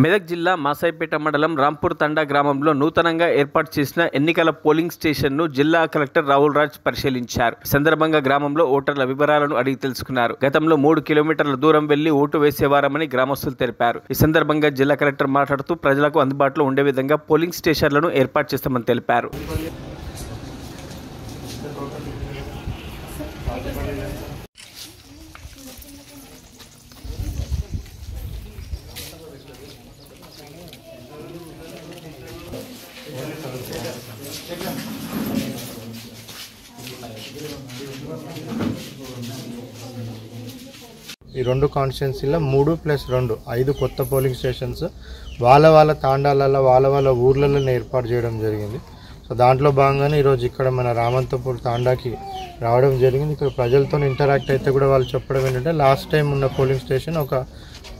మెదక్ జిల్లా మాసాయిపేట మండలం రాంపూర్ తండా గ్రామంలో నూతనంగా ఏర్పాటు చేసిన ఎన్నికల పోలింగ్ స్టేషన్ను జిల్లా కలెక్టర్ రాహుల్ రాజ్ పరిశీలించారు. ఈ సందర్భంగా గ్రామంలో ఓటర్ల వివరాలను అడిగి తెలుసుకున్నారు. గతంలో 3 కిలోమీటర్ల దూరం వెళ్లి ఓటు వేసేవారమని గ్రామస్తులు తెలిపారు. ఈ సందర్భంగా జిల్లా కలెక్టర్ మాట్లాడుతూ ప్రజలకు అందుబాటులో ఉండే విధంగా పోలింగ్ స్టేషన్లను ఏర్పాటు చేస్తామని తెలిపారు. ఈ రెండు కాన్స్టిట్యున్సీలో 3+2 5 కొత్త పోలింగ్ స్టేషన్స్ వాళ్ళ తాండాలలో వాళ్ళ ఊర్లలో ఏర్పాటు చేయడం జరిగింది. సో దాంట్లో భాగంగానే ఈరోజు ఇక్కడ మన రామంతపూర్ తాండాకి రావడం జరిగింది. ఇక్కడ ప్రజలతో ఇంటరాక్ట్ అయితే కూడా వాళ్ళు చెప్పడం ఏంటంటే లాస్ట్ టైం ఉన్న పోలింగ్ స్టేషన్ ఒక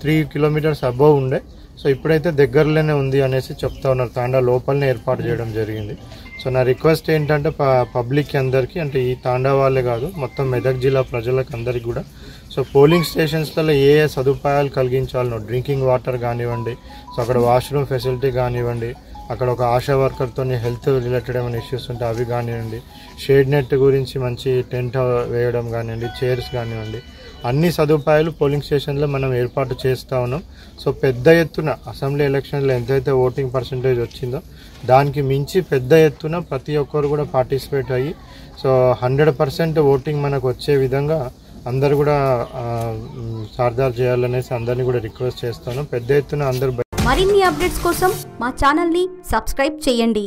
3 కిలోమీటర్స్ అబోవ్ ఉండే, సో ఇప్పుడైతే దగ్గరలోనే ఉంది అనేసి చెప్తా ఉన్నారు. తాండా లోపలనే ఏర్పాటు చేయడం జరిగింది. సో నా రిక్వెస్ట్ ఏంటంటే పబ్లిక్ అందరికీ, అంటే ఈ తాండా వాళ్ళే కాదు మొత్తం మెదక్ జిల్లా ప్రజలకు అందరికీ కూడా సో పోలింగ్ స్టేషన్స్లలో ఏ సదుపాయాలు కలిగించాలనో, డ్రింకింగ్ వాటర్ కానివ్వండి, సో అక్కడ వాష్రూమ్ ఫెసిలిటీ కానివ్వండి, అక్కడ ఒక ఆశా వర్కర్తో హెల్త్ రిలేటెడ్ ఏమైనా ఇష్యూస్ ఉంటే అవి కానివ్వండి, షేడ్ నెట్ గురించి మంచి టెంట్ వేయడం కానివ్వండి, చైర్స్ కానివ్వండి, అన్ని సదుపాయాలు పోలింగ్ స్టేషన్లో మనం ఏర్పాటు చేస్తూ ఉన్నాం. సో పెద్ద ఎత్తున అసెంబ్లీ ఎలక్షన్లో ఎంతైతే ఓటింగ్ పర్సంటేజ్ వచ్చిందో దానికి మించి పెద్ద ఎత్తున ప్రతి ఒక్కరు కూడా పార్టిసిపేట్ అయ్యి సో 100% ఓటింగ్ మనకు వచ్చే విధంగా అందరు కూడా సార్దార్ చేయాలనేసి అందరినీ కూడా రిక్వెస్ట్ చేస్తాను. పెద్ద ఎత్తున అందరు మరిన్ని అప్డేట్స్ కోసం మా ఛానల్ని సబ్స్క్రైబ్ చేయండి.